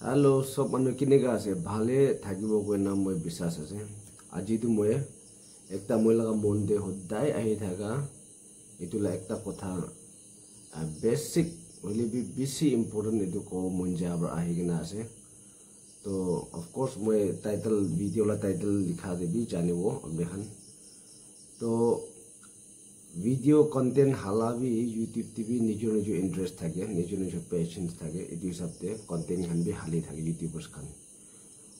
Hello, sob manu kinega ase bhale thakibo koina moi bisas ase. Aji tu moi ekta moi laga monde hoddai ahi thaga itu la ekta kotha basic really be bisi important edu ko monja abra ahi gina ase. To of course moi title video la title likha debi janibo abekhan. To video content halabi YouTube TV nijo interest thake nijo patience thake edu hisabte content khan bi hali thake YouTubers khan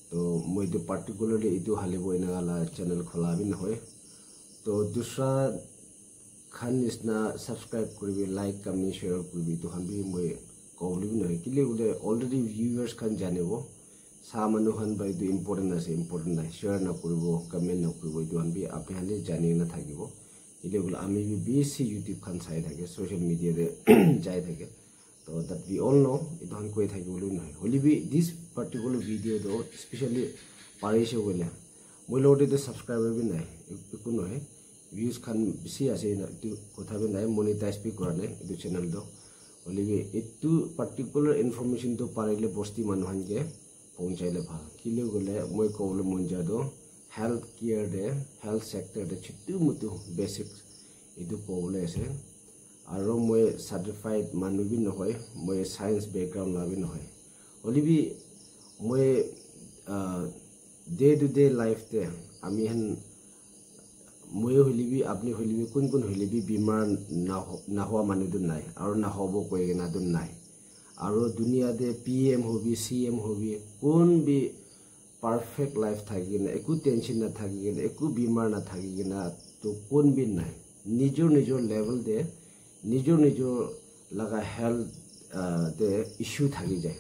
to moi to particularly edu halibo enagala channel khola bi noy to dusra khan isna subscribe koribi like comment share koribi to han bi moi kobli bi noy kile ule already viewers khan janibo sa manu khan ba edu important na share na koribo comment na koribo edu han bi ape han jani na thakibo Illegal ami BC YouTube can side again social media jai again. So that we all know it don't quite have only be this particular video though, especially Parisha will loaded the subscriber bin views can see as in could have been monetized speak or the channel though. Only it two particular information to Parile Bosti Manhange, Ponchale Kilugule, Moikola Munjado. Health care de health sector de chitu mutu basics edu kobole ase aro moi certified manu bi nohoy moi science background la bi nohoy olibi moi day to day life te ami han moi holibi apni holibi kun holibi bimar na hwa manu dun nai aro na hobo koi na dun nai aro dunia de PM hobi CM hobi kun bi perfect life thagina eku tension na thagina eku bimar na thagina to kon bin nai nijo level de nijo laga health de issue thagi jay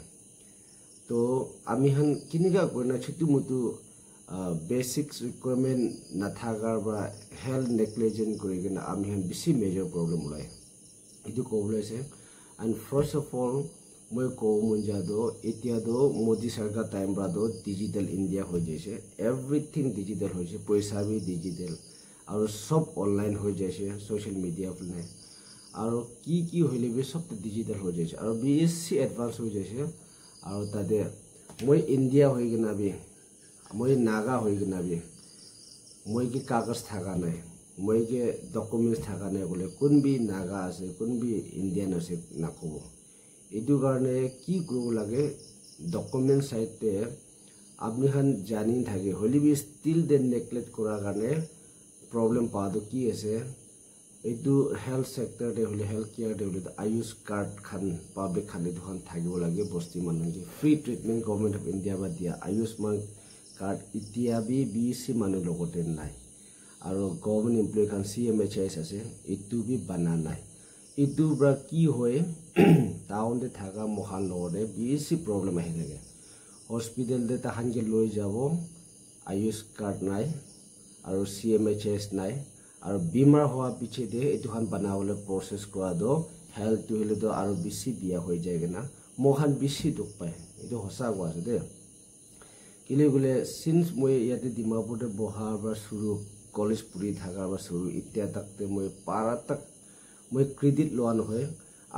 to ami han kiniga koina chutu mutu basics requirement na thagar ba health negligence korigina ami han bisi major problem ulai edu ko ulai se and first of all moi ko munja do etia do modi sarkar time bra do digital india ho jaise everything digital ho jaise paisa bi digital aru sob online ho jaise social media phone aru ki hoile be sob digital ho jaise aru bc advance ho jaise aru tade moi india hoi gina bi moi naga hoi gina bi moi ki kagaz thaga nai moi ke documents thaga nai bole kun bi naga ase kun bi indian ase nakobo edu karone ki grow lage document side te apni khan jani thage holi bi still the neglect kora karone problem pa do ki ase edu health sector de holi health care de holi ayush card khan public khan edu khan thagibo lage bosti manungi free treatment government of india ba dia ayushman card itia bi bc manu logote nai aro government employee khan cmhs ase etu bi bana nai itu bra ki hoy town de thaga mohan lode bisi problem ahi lage hospital de ta hange loi jabo ayush card nai aru cmhs nai aru bimar hoa piche de etu han banawole process kora do health to hile do aru bisi bia hoi jayega na mohan bisi duk pai etu hosa gwa ase de kile gule since moi yate dimapur de boha ba suru college puri thaga ba suru itya tak te moi para tak moi credit loa nohoy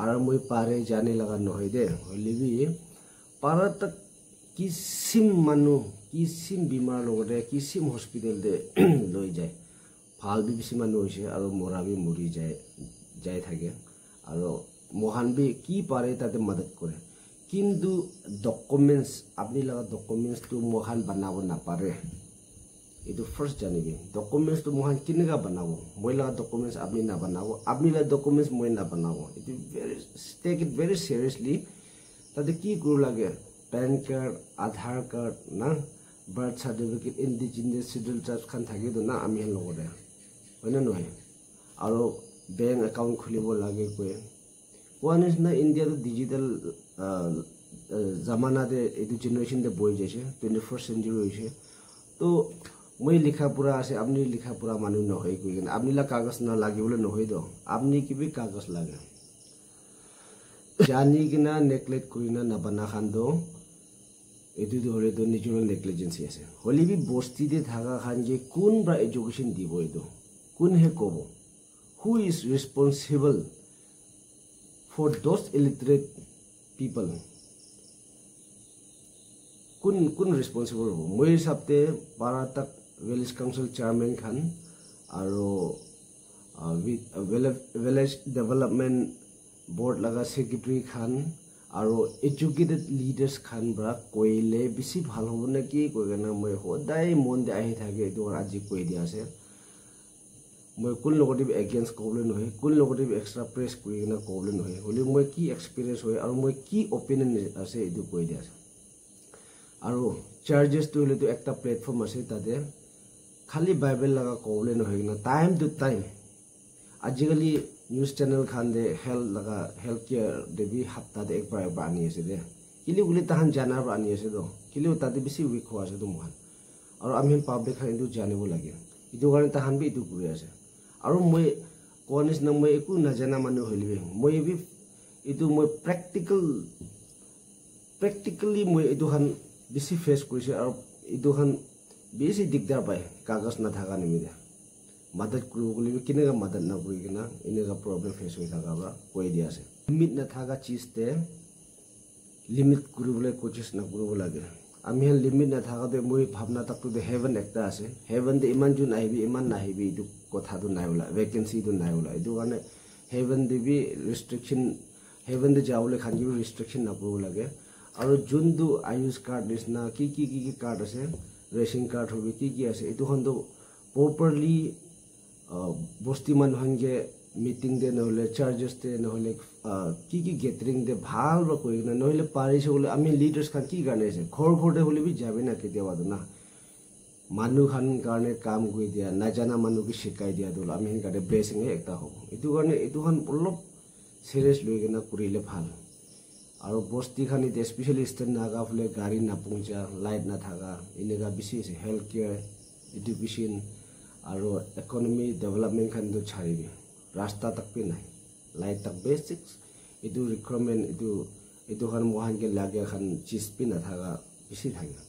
ar moi pare jane laga nohoy de holibi para tak kisim manu kisim bimar logore kisim hospital de loi jay phal bi bisi manu hoise aro mora bi mori jay thage aro mohan bi ki pare tate madad kore kintu documents apni laga documents tu mohan banabo na pare itu first janibi documents to mohan kinega banabo moila documents apni na banabo apni la documents moi na banabo it take it very seriously tade ki guru lage pan card aadhar card na birth certificate indigenous scheduled tribes khan thage do na ami han logode hoina noy aro bank account khulibo lage koe one is na india to digital zamana de edu generation de boy jaise 21st century hoise to moi likha pura ase apni likha pura manu no hoy koigena apni la kagaz na lagi bole no hoy do apni ki bi kagaz lage jani gina neglect koina na bana khan do edu dore do natural negligence ase holi bi bosti de thaga khan je kun bra education dibo edo kun he kobo who is responsible for those illiterate people কোন ৰেসপন্সিবল হ'ব মই হিচাপতে পাৰা তাক village council chairman খান আৰু village development board laga secretary khan aro educated leaders khan bra koile bisi bhal hobo na ki koigena moi hodai mon de ahi thage edu aji koi dia ase moi kul negative against koble nohe kul negative extra press koigena koble nohe holi moi ki experience hoy aro moi ki opinion ase edu koi dia ase aro charges to hole to ekta platform ase tade khali bible laga koble nohe na time to time ajikali news channel khan de health care de bi hafta de ekbar ani ase de kili ule tahan jana ba ani ase do kili ta de bisi week ho ase do mohan aru ami public khan indu janibo lage idu garne tahan bi idu kuri ase aru moi konis na moi eku na jana manu holibe moi bi idu moi practically moi idu khan bisi face korise aru idu khan bisi digdar pai kagaz na thaga nimide मदद करूगले भी किनेगा मदद ना करेगा इनेगा problem face होई थागा बा कोई दिया से limit ना थागा चीज ते लिमिट करूगले कोशिश ना करूग लागे आमी हन लिमिट ना थागा दे मोई भावना तक तो दे हेवन एकता आसे हेवन दे इमान जुन आइबी इमान ना आइबी इदु कथा दु नायला वैकेंसी दु नायला इदु गाने हेवन दे भी रिस्ट्रिक्शन हेवन दे जावले खान जो रिस्ट्रिक्शन ना करूग लागे और जुन दु आयुष कार्ड दिसना की कार्ड आसे रेशन कार्ड होबी की आसे इदु हन दो properly bosti man hange meeting de nohole charges de nohole ki gathering de bhal ba koi na nohole pari se hole ami leaders khan ki garne se khor de hole bi jabe na ke dewa na manu khan garne kaam koi dia na jana manu ki shikai dia dol ami hin kade blessing e ekta hobo itu garne itu khan olop serious loi gena kurile bhal aro bosti khani de especially eastern naga phule gari na pungcha light na thaga inega bisi se health care education aro economy development khan do charibi rasta tak pe nai light tak basics idu requirement idu khan mohan ke lage khan chis pe na thaga bisi thanga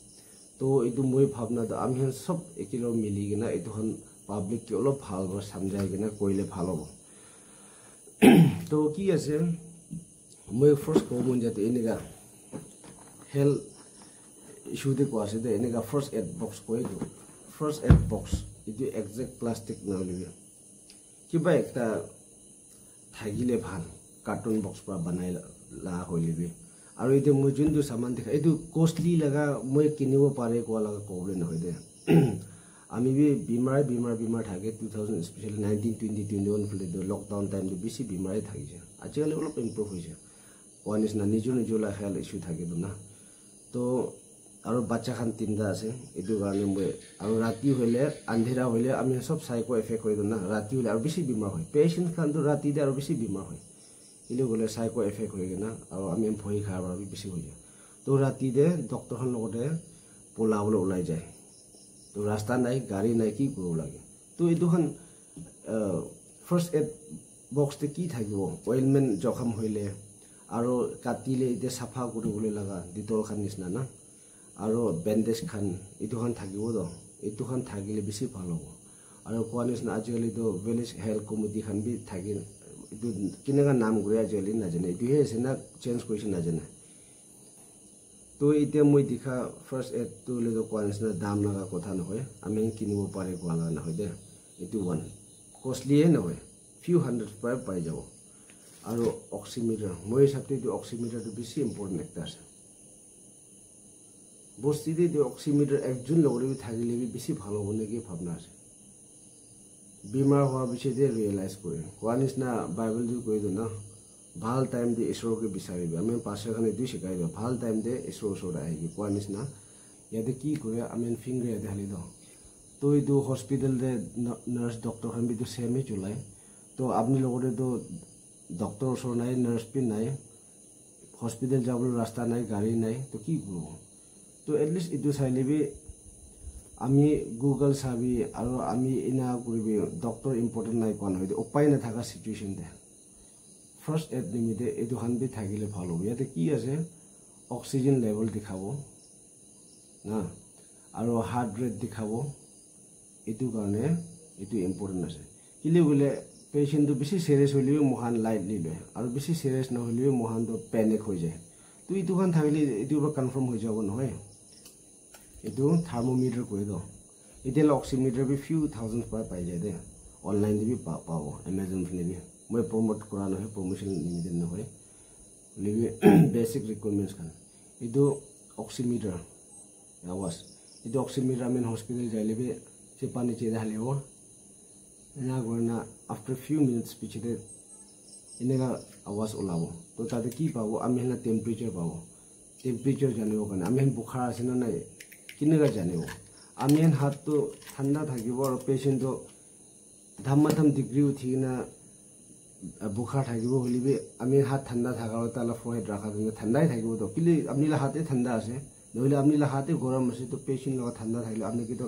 to idu moi bhavna da ami han sob ekilo mili gena idu khan public ke olo bhal ba samjai gena koile bhalo to ki ase moi first ko mon jate enega health issue de ko ase de enega first aid box ko edu first aid box itu exact plastic na libe kiba ekta thagile bhal carton box pa banai la holibe aru ite moi jundu saman dekha itu costly laga moi kinibo pare ko laga problem na hoide ami bi bimar thage 2000 especially 1920 21 fle do lockdown time de bisi bimar thagise ajikali olop improve hoise one is na nijo la health issue thage do na to আৰু বাচ্চা খান তিনটা আছে এটো কাৰণে মই আৰু ৰাতি হলে আন্ধেৰা হলে আমি সব সাইকো এফেক্ট হৈ না ৰাতি হলে আৰু বেছি বিমাৰ হয় পেশেন্ট খান তো ৰাতি দে আৰু বেছি বিমাৰ হয় ইলে গলে সাইকো এফেক্ট হৈ না আৰু আমি ভয় খাৰ আৰু বেছি হৈ যায় তো ৰাতি দে ডক্টৰ খান লগতে পোলাবলৈ ওলাই যায় তো ৰাস্তা নাই গাড়ী নাই কি কৰিব লাগে তো এটো খান ফাৰ্স্ট এড বক্স তে কি থাকিব অইলমেন্ট জখম হইলে আৰু কাটিলে ইতে সাফা কৰিবলৈ লাগা ডিটল খান নিছনা না aro bandage khan itu khan thagibo do itu khan thagile bisi bhalo hobo aro koanis na ajikali do village health committee khan bi thagi itu kinega naam gure ajikali na jane itu he sena change koise na jane to ite moi dikha first aid to le do koanis na dam laga kotha na hoy ami kinibo pare ko ala na hoy de itu one costly he na hoy few hundred pai jabo aro oximeter moi sabte itu oximeter to bisi important ekta ase বস্তি দে oximeter একজন লগরে থাকিলে বেশি ভালো হবে নাকি ভাবনা আছে বিমার হওয়া বিষয় দিয়ে রিয়েলাইজ করে কোয়ানিস না বাইবেল দি কই দো না ভাল টাইম দে ঈশ্বরকে বিচারিবি আমি পাশে খানে দুই শিখাই দাও ভাল টাইম দে ঈশ্বর ওচৰত আহিবি কোয়ানিস না ইয়াতে কি করে আমি ফিঙ্গার ইয়াতে হালি দাও তো এইটো হসপিটাল দে নার্স ডক্টর খান বিটো সেমে চলাই তো আপনি লগতে তো ডক্টর ওচৰ নাই নাৰ্স পি নাই হসপিটাল যাবলৈ ৰাস্তা নাই গাড়ী নাই তো কি কৰব তো এটলিস্ট ইটো চাইলেবি আমি গুগল চাবি আৰু আমি ইনা কৰিবি ডক্টৰ ইম্পৰ্টেণ্ট নাই কোৱা নহয় উপায় নাথাকা চিটুৱেশ্যন দে ফাৰ্ষ্ট এড নিমিতে এইটো খান বি থাকিলে ভাল হ'ব ইয়াতে কি আছে অক্সিজেন লেভেল দেখাব না আৰু হাৰ্ট ৰেট দেখাব এইটো কাৰণে এইটো ইম্পৰ্টেণ্ট আছে কিলে গ'লে পেচেণ্টটো বেছি চিৰিয়াছ হ'লেও মহান লাইটলি লয় আৰু বেছি চিৰিয়াছ নহ'লেও মহানটো পেনিক হৈ যায় তো এইটো খান থাকিলে এইটো কনফাৰ্ম হৈ যাব নহয় এইটো থাৰ্মোমিটাৰ কৈ দ এতিয়া অক্সিমিটাৰ বি ফিউ থাউজেণ্ড পৰা পাই যায় দে অনলাইন দি পাব এমাজন ফিনে বি মই প্ৰমোট কৰা নহয় প্ৰমোশ্যন নিমিতে নহয় লিবি বেসিক ৰিকুৱাৰমেণ্টছ খান এইটো অক্সিমিটাৰ আৱাজ এইটো অক্সিমিটাৰ আমি হস্পিটেল যাইলে বি চেপা নিচে ঢালিব এনা গনা আফটাৰ ফিউ মিনিটছ পিছতে এনেকা আৱাজ ওলাব তো তাতে কি পাব আমি হেনা টেম্পাৰেচাৰ জানিব কাৰণে আমি হেন বুখাৰ আছে না নাই কিনেকা জানিব আমি হেন হাতটো ঠাণ্ডা থাকিব আৰু পেচেণ্টটো ধামাধাম ডিগ্ৰী উঠি না বুখাৰ থাকিব হলিবি আমি হাত ঠাণ্ডা থাকাৰ তালা ফহেড ৰাখা ঠাণ্ডাই থাকিব তো কিলি আপনি হাতে ঠাণ্ডা আছে নহলে আপনি হাতে গৰম আছে তো পেচেণ্ট লগত ঠাণ্ডা থাকিলে আপনি কিন্তু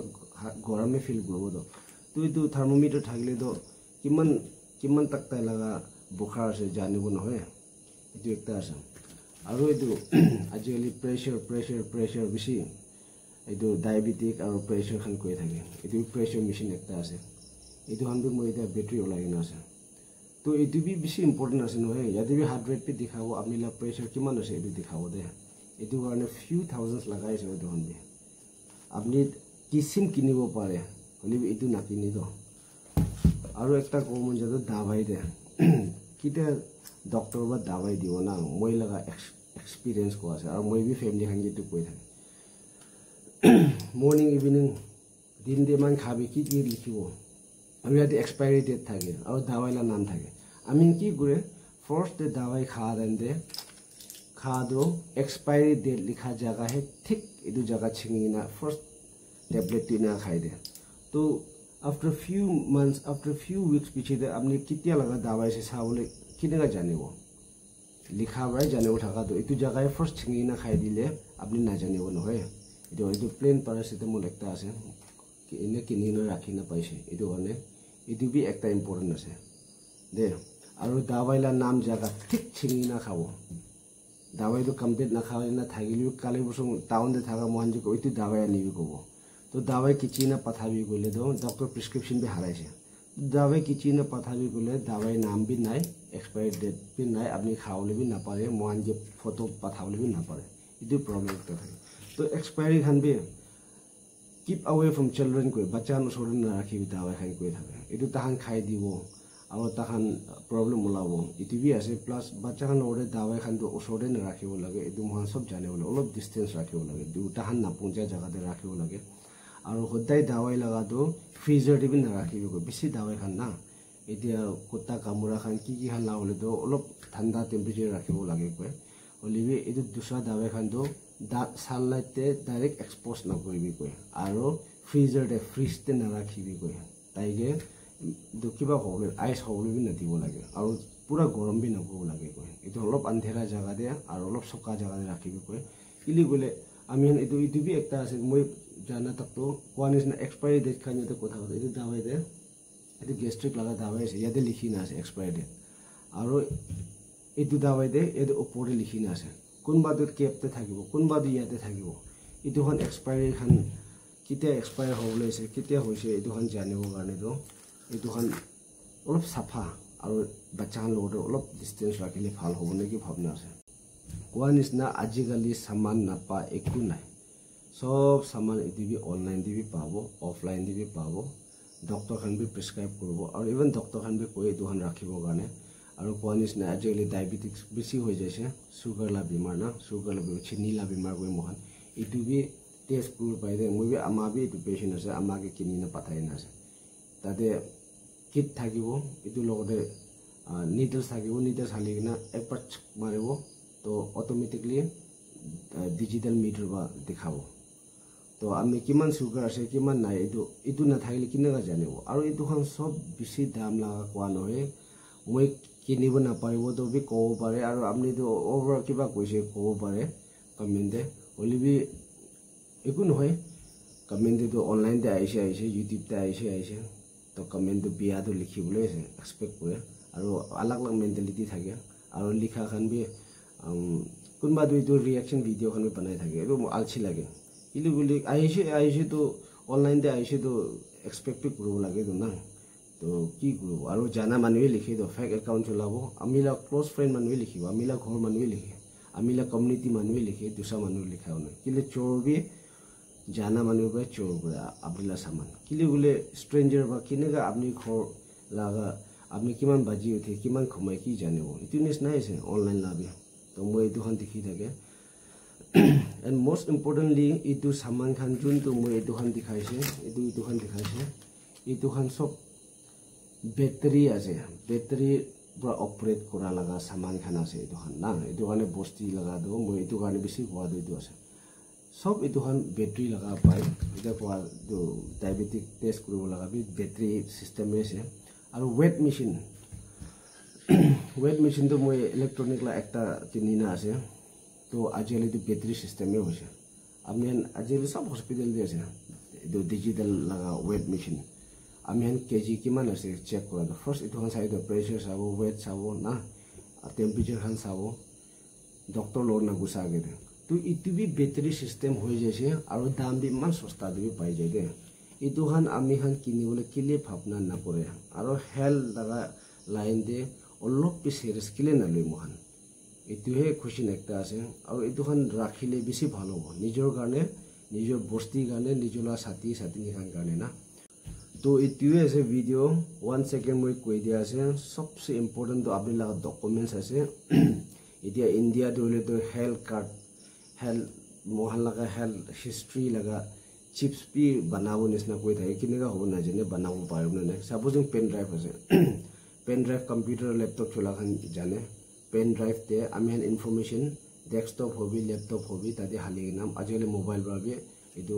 গৰমে ফিল কৰিব তো এইটো থাৰ্মোমিটাৰ থাকিলে তো কিমান তাকতাই লগা বুখাৰ আছে জানিব নহয় এইটো একটা আছে আৰু এইটো আজিকালি প্ৰেছাৰ বেছি এইটো ডায়েবেটিক আৰু প্ৰেছাৰ খান কৈ থাকে এইটো প্ৰেছাৰ মেচিন একটা আছে এইটো খান মই এতিয়া বেটাৰী ওলাই কিনে আছে তো এইটো বি বেছি ইম্পৰ্টেণ্ট আছে নহয় ইয়াতে বি হাৰ্ট ৰেট বি দেখাব আপুনি প্ৰেছাৰ কিমান আছে এইটো দেখাব দে এইটো কাৰণে ফিউ থাউজেণ্ড লগাইছে এইটো খান বি আপুনি কিচিম কিনিব পাৰে হ'লে এইটো নাকিনি দ আৰু একটা কমন যাতে দাৱাই দে কিটা ডক্টৰ বা দাৱাই দিব না মই লগা এক্সপিৰিয়েঞ্চ কোৱা আছে আৰু মই বি ফেমিলি খান যেটো কৈ থাকে মৰ্নিং ইভিনিং দিন মান খাবি কি লিখিব আমি ইয়াতে এক্সপায়াৰি ডেট থাকে আৰু দাৱাইলা নাম থাকে আমি কি কৰে ফাৰ্ষ্ট ডে দাৱাই খা দো এক্সপায়াৰি ডেট লিখা জায়গা হে ঠিক এইটো জায়গা ছিঙি না ফাৰ্ষ্ট টেবলেট টিনা খাই দে তো after few weeks পিছতে আপনি কিতিয়া লগা দাৱাই আছে চাবলৈ কিনেকা জানিব লিখা বাই জানিব থাকা তো এইটো জায়গায় ফাৰ্ষ্ট ছিঙি না খাই দিলে আপনি নাজানিব নহয় এইটো প্লেন পাৰাচিটামল একটা আছে এনে কিনি না ৰাখি না পাইছে এইটো কাৰণে এইটো বি একটা ইম্পৰ্টেণ্ট আছে দে আৰু দাৱাইলা নাম জায়গা ঠিক ছিঙি না খাব দাৱাইটো কমপ্লিট না খাই না থাকিলেও কালি বছৰ টাউনতে থাকা মহানজি এইটো দাৱাই আনিবি ক'ব तो दवाई किची ना पठाबी गले तो डॉक्टर प्रिस्क्रिप्शन भी हाराइसे दवाई किची ना पठाबी गले दवाई नाम भी नाइ एक्सपायरी डेट भी नाइ अपनी खावले भी ना पारे मोहन जे फोटो पठावले भी ना पारे इदु प्रॉब्लम तो है तो एक्सपायरी खान भी कीप अवे फ्रॉम चिल्ड्रन को बच्चा न सोडन ना राखी दवाई खान कोइ थाके इदु ताहान खाइ दिबो আৰু তাহান প্ৰব্লেম ওলাব ইটো বি আছে প্লাস বাচ্চা খান ওৰে দাৱাই খান তো ওচৰতে না ৰাখিব লাগে এইটো মহান সব জানিব লাগে অলপ ডিসটেন্স ৰাখিব লাগে দুটাহান নাপুঞ্জা জায়গাতে ৰাখিব লাগে আৰু সদায় দাৱাই লগাটো ফ্ৰিজাৰ দি না ৰাখিব বেছি দাৱাই খান না এতিয়া কুত্তা কামুৰা খান কি খান লাৱলে তো অলপ ঠাণ্ডা টেম্পাৰেচাৰ ৰাখিব লাগে কয় হলিবি এইটো দুসৰা দাৱাই খান তো সানলাইটে ডাইৰেক্ট এক্সপ'জ নকৰিবি কয় আৰু ফ্ৰিজাৰতে ফ্ৰিজতে না ৰাখিবি কয় তাইগে কিবা হ'লে আইচ হ'লে বি নাদিব লাগে আৰু পুৰা গৰম বি নকৰিব লাগে কয় এইটো অলপ আন্ধেৰা জায়গা দে আৰু অলপ চকা জায়গাতে ৰাখিবি কয় ইলি গ'লে আমি এইটো বি একটা আছে মই জানা তাকতো কোৱা নিচিনা এক্সপায়াৰি ডেট খান ইয়াতে কথা কথা এইটো দাৱাই দে এইটো গেষ্ট্ৰিক লগা দাৱাই আছে ইয়াতে লিখি না আছে এক্সপায়াৰি ডেট আৰু এইটো দাৱাই দে এইটো ওপৰতে লিখি না আছে কোনবাটো কেপতে থাকিব কোনবাটো ইয়াতে থাকিব এইটোখন এক্সপায়াৰি খান কেতিয়া এক্সপায়াৰ হ'বলৈ আছে কেতিয়া হৈছে এইটোখন জানিবৰ কাৰণে তো এইটোখন অলপ চাফা আৰু বাচ্চাৰ লগত অলপ ডিসটেন্স ৰাখিলে ভাল হ'ব নেকি ভাবনা আছে কোৱা নিচিনা আজিকালি সামান নাপা একো নাই সব সামান এদিবি অনলাইন দিবি পাব অফলাইন দিবি পাব ডক্টৰ খান বি প্ৰেছক্ৰাইব কৰিব আৰু ইভেন ডক্টৰ খান বি কৈ এইটোখন ৰাখিবৰ কাৰণে আৰু কোৱা নিচিনা আজিকালি ডায়েবেটিক্স বেছি হৈ যাইছে সুগাৰ লা বেমাৰ না সুগাৰ লা চিনি লা বেমাৰ কৈ মহান এইটো বি টেষ্ট কৰিব পাই দে মই বি আমাৰ বি এইটো পেচেণ্ট আছে আমাকে কিনি না পাঠাই না আছে তাতে কিট থাকিব এইটো লগতে নিডলছ থাকিব নিডলছ হালি কিনা একবাৰ মাৰিব তো অটোমেটিকলি ডিজিটেল মিটাৰ বা দেখাব তো আমি কিমান সুগাৰ আছে কিমান নাই এইটো নাথাকিলে কেনেকৈ জানিব আৰু এইটোখন সব বেছি দাম লগা কোৱা নহয় মই কিনিব নাপাৰিব তো বি ক'ব পাৰে আৰু আপুনিতো অভাৰ কিবা কৈছে ক'ব পাৰে কমেণ্টে হ'লে একো নহয় কমেণ্টেতো অনলাইনতে আহিছে ইউটিউবতে আহিছে তো কমেণ্টটো বিয়াটো লিখিবলৈ এক্সপেক্ট কৰে আৰু আলাগ আলাগ মেণ্টেলিটি থাকে আৰু লিখা খান বি কোনোবাটো এইটো ৰিয়েকশ্যন ভিডিঅ' খান বনাই থাকে এইটো আলচি লাগে কিন্তু বুলি আহিছে তো অনলাইনতে আহিছে তো এক্সপেক্ট কৰিব লাগে তো না তো কি কৰিব আৰু জানা মানুহে লিখে তো ফেক একাউণ্ট চলাব আমিলা ক্ল'জ ফ্ৰেণ্ড মানুহে লিখিব আমিলা ঘৰ মানুহে লিখে আমিলা কমিউনিটি মানুহে লিখে দুসৰা মানুহে লিখাও নাই কিন্তু চোৰ বি জানা মানুহ পৰা চোৰ কৰে আপোনালা সামান কিলে বোলে ষ্ট্ৰেঞ্জাৰ বা কিনেকা আপুনি ঘৰ লাগা আপুনি কিমান বাজি উঠে কিমান ঘুমাই কি জানিব এইটো নিচিনা আছে অনলাইন লাভে তো মই এইটোখন দেখি থাকে এণ্ড মষ্ট ইম্পৰ্টেণ্টলি এইটো সামান খান যোনটো মই এইটোখন দেখাইছে এইটোখন দেখাইছে এইটোখন চব বেটাৰী আছে বেটাৰী পৰা অপাৰেট কৰা লগা সামান খান আছে এইটোখন না এইটো কাৰণে বস্তি লগা দিও মই এইটো কাৰণে বেছি কোৱা এইটো আছে সব এইটোখন বেটাৰী লগা পায় এটা কোৱা ডায়াবেটিক টেষ্ট কৰিব লগা বেটাৰী সিস্টেম আছে আৰু ৱেট মেচিনটো মই ইলেক্ট্ৰনিক লা একটা তিনিনা আছে তো আজিকালি এইটো বেটাৰী সিস্টেমে হৈছে আমি আজিকালি সব হস্পিটেল দি আছে এইটো ডিজিটেল লগা ৱেট মেচিন আমি কেজি কিমান আছে চেক কৰা ফাৰ্ষ্ট এইটোখন চাই প্ৰেছাৰ চাব ৱেট চাব না টেম্পাৰেচাৰ খান চাব ডক্টৰ লগত না গুচাগে তো এইটো বি বেটাৰী সিস্টেম হৈ যাইছে আৰু দাম বি ইমান সস্তা দি পাই যায় দে এইটোখন আমি কিনিবলৈ কিলে ভাবনা নকৰে আৰু হেল্থ লগা লাইন দে অলপ বেছি ৰিস্ক কিলে নলয় মহান এইটোহে খুশি একটা আছে আৰু এইটোখন ৰাখিলে বেছি ভাল হ'ব নিজৰ কাৰণে নিজৰ বস্তিৰ কাৰণে নিজৰ সাথী নিখান কাৰণে না তো এইটোৱে আছে ভিডিঅ 1 সেকেন্ড মই কৈ দিয়া আছে সবচে ইম্পৰ্টেন্ট তো আপুনি লগা ডকুমেন্টছ আছে এতিয়া ইণ্ডিয়া দলে তো হেল্থ কাৰ্ড হেল্থ মহান লগা হেল্থ হিষ্ট্ৰী লগা চিপছ পি বনাব নিচিনা কৈ থাকে কেনেকা হ'ব নাজানে বনাব পাৰিব নে সাপোজ পেন ড্ৰাইভ আছে পেন ড্ৰাইভ কম্পিউটাৰ লেপটপ চলাখান জানে পেন ড্ৰাইভ তে আমি information desktop hobby laptop hobby তাতে হালি নাম আজিকালি মোবাইল বাবে এইটো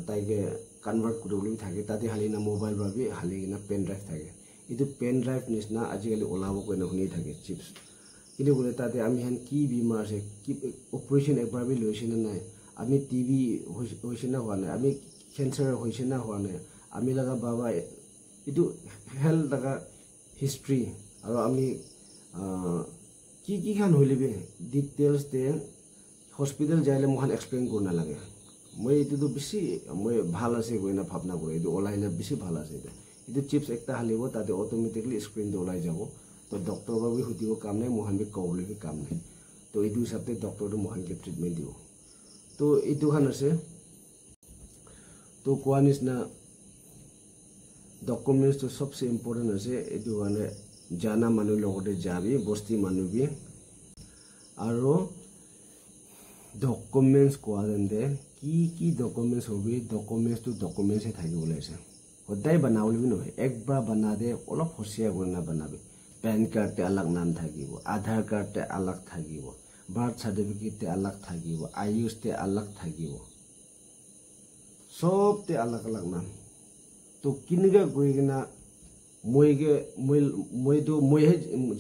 তাইকে কনভাৰ্ট কৰিবলৈ থাকে তাতে হালি না মোবাইল বাবে হালি না পেন ড্ৰাইভ থাকে এইটো পেন ড্ৰাইভ নিচিনা আজিকালি ওলাব কৈ শুনি থাকে চিপছ কিন্তু বোলে তাতে আমি কি বেমাৰ আছে কি অপাৰেশ্যন একবাৰ বি লৈছে না নাই আমি টিভি হৈছে না হোৱা নাই আমি কেঞ্চাৰ হৈছে না হোৱা নাই আমি লগা বাবা এইটো হেল্থ লগা হিষ্ট্ৰী আৰু আমি কি খান হলিবে ডিটেইলছ দে হস্পিটেল যাইলে মহান এক্সপ্লেইন কৰিব নালাগে মই এইটো বেছি মই ভাল আছে কৈ না ভাবনা কৰে এইটো ওলাইলে বেছি ভাল আছে এইটো চিপছ একটা হালিব তাতে অটোমেটিকলি স্ক্ৰিনটো ওলাই যাব তো ডক্টৰ বাবে সুধিব কাম নাই মহান বি ক'বলৈ কাম নাই তো এইটো হিচাপে ডক্টৰটো মহানকে ট্ৰিটমেণ্ট দিব তো এইটোখান আছে তো কোৱা নিচিনা ডকুমেন্টছটো সবচে ইম্পৰ্টেণ্ট আছে এইটো কাৰণে জানা মানুহ লগতে যাবি বস্তি মানুহ বি আৰু ডকুমেন্টছ কোৱা যেনে কি ডকুমেন্টছ হবি ডকুমেন্টছে থাকিব লাগিছে সদায় বনাবলৈ নহয় একবাৰ বনা দে অলপ হচিয়া কৰি না বনাবি পেন কাৰ্ডতে আলাগ নাম থাকিব আধাৰ কাৰ্ডতে আলাগ থাকিব বাৰ্থ সাৰ্টিফিকেটতে আলাগ থাকিব আয়ুষতে আলাগ থাকিব সবতে আলাগ নাম তো কিনেকা কৰি কিনা মইহে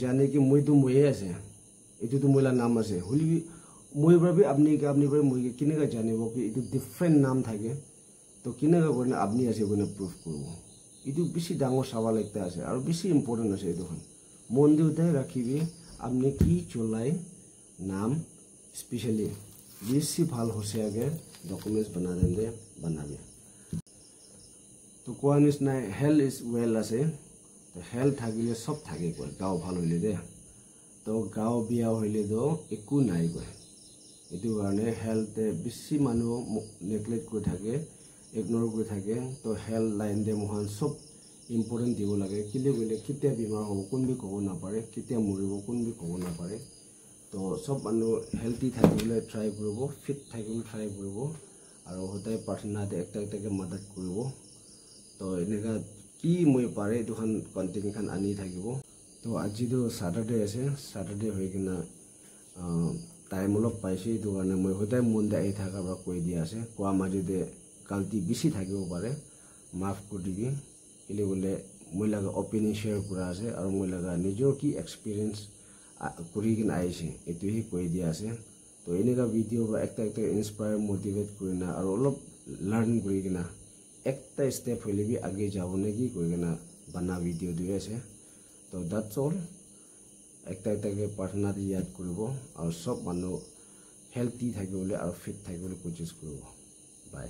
জানে কি মইহে আছে এইটোতো মইলা নাম আছে হলি মই বাবে আপুনি বাবে মই কিনেকা জানিব কি এইটো ডিফাৰেণ্ট নাম থাকে তো কিনেকা কৰি আপুনি আছে কৈ প্ৰুফ কৰিব এইটো বেছি ডাঙৰ চাৱাল একটা আছে আৰু বেছি ইম্পৰ্টেণ্ট আছে এইটোখন মন দিওঁতে ৰাখিবি আপুনি কি চলাই নাম স্পেচিয়েলি বেছি ভাল হচিয়াকে ডকুমেন্টছ বনাবি তো কোৱা নিচিনা হেল্থ ইজ ৱেল আছে তো হেল্থ থাকিলে সব থাকে কয় গাঁও ভাল হইলে দে তো গাঁও বিয়া হইলে তো একো নাই কয় এইটো কাৰণে হেল্থে বেছি মানুহ নেগলেক্ট কৰি থাকে ইগনোৰ কৰি থাকে তো হেল্থ লাইন দে মহান সব ইম্পৰ্টেণ্ট দিব লাগে কিলে গ'লে কেতিয়া বেমাৰ হ'ব কোনবি ক'ব নাপাৰে কেতিয়া মৰিব কোনবি ক'ব নাপাৰে তো সব মানুহ হেল্থি থাকিবলৈ ট্ৰাই কৰিব ফিট থাকিবলৈ ট্ৰাই কৰিব আৰু সদায় প্ৰাৰ্থনা দে একটাকে মদত কৰিব তো এনেকা কি মই পাৰে এইটোখন কণ্টেণ্টখন আনি থাকিব তো আজিতো স্যাটাৰডে আছে স্যাটাৰডে হৈ কিনা টাইম অলপ পাইছে এইটো কাৰণে মই সদায় মন দে আহি থকাৰ পৰা কৈ দিয়া আছে কোৱা মাজতে গালতি বেছি থাকিব পাৰে মাফ কৰি দিবি কেলে বোলে মই লগা অপিনিয়ন শ্বেয়াৰ কৰা আছে আৰু মই লগা নিজৰ কি এক্সপিৰিয়েঞ্চ কৰি কিনে আহিছে এইটোহে কৈ দিয়া আছে তো এনেকুৱা ভিডিঅ' বা একটা ইনস্পায়াৰ মোটিভেট কৰি না আৰু অলপ লাৰ্ণ কৰি কিনা একটা ষ্টেপ হলে বি আগে যাব নেকি কৰি কিনা বনা ভিডিঅ' দি আছে তো দ্যাটছ অল একটাকে প্ৰাৰ্থনা দি ইয়াদ কৰিব আৰু সব মানুহ হেল্থি থাকিবলৈ আৰু ফিট থাকিবলৈ কোচিছ কৰিব বাই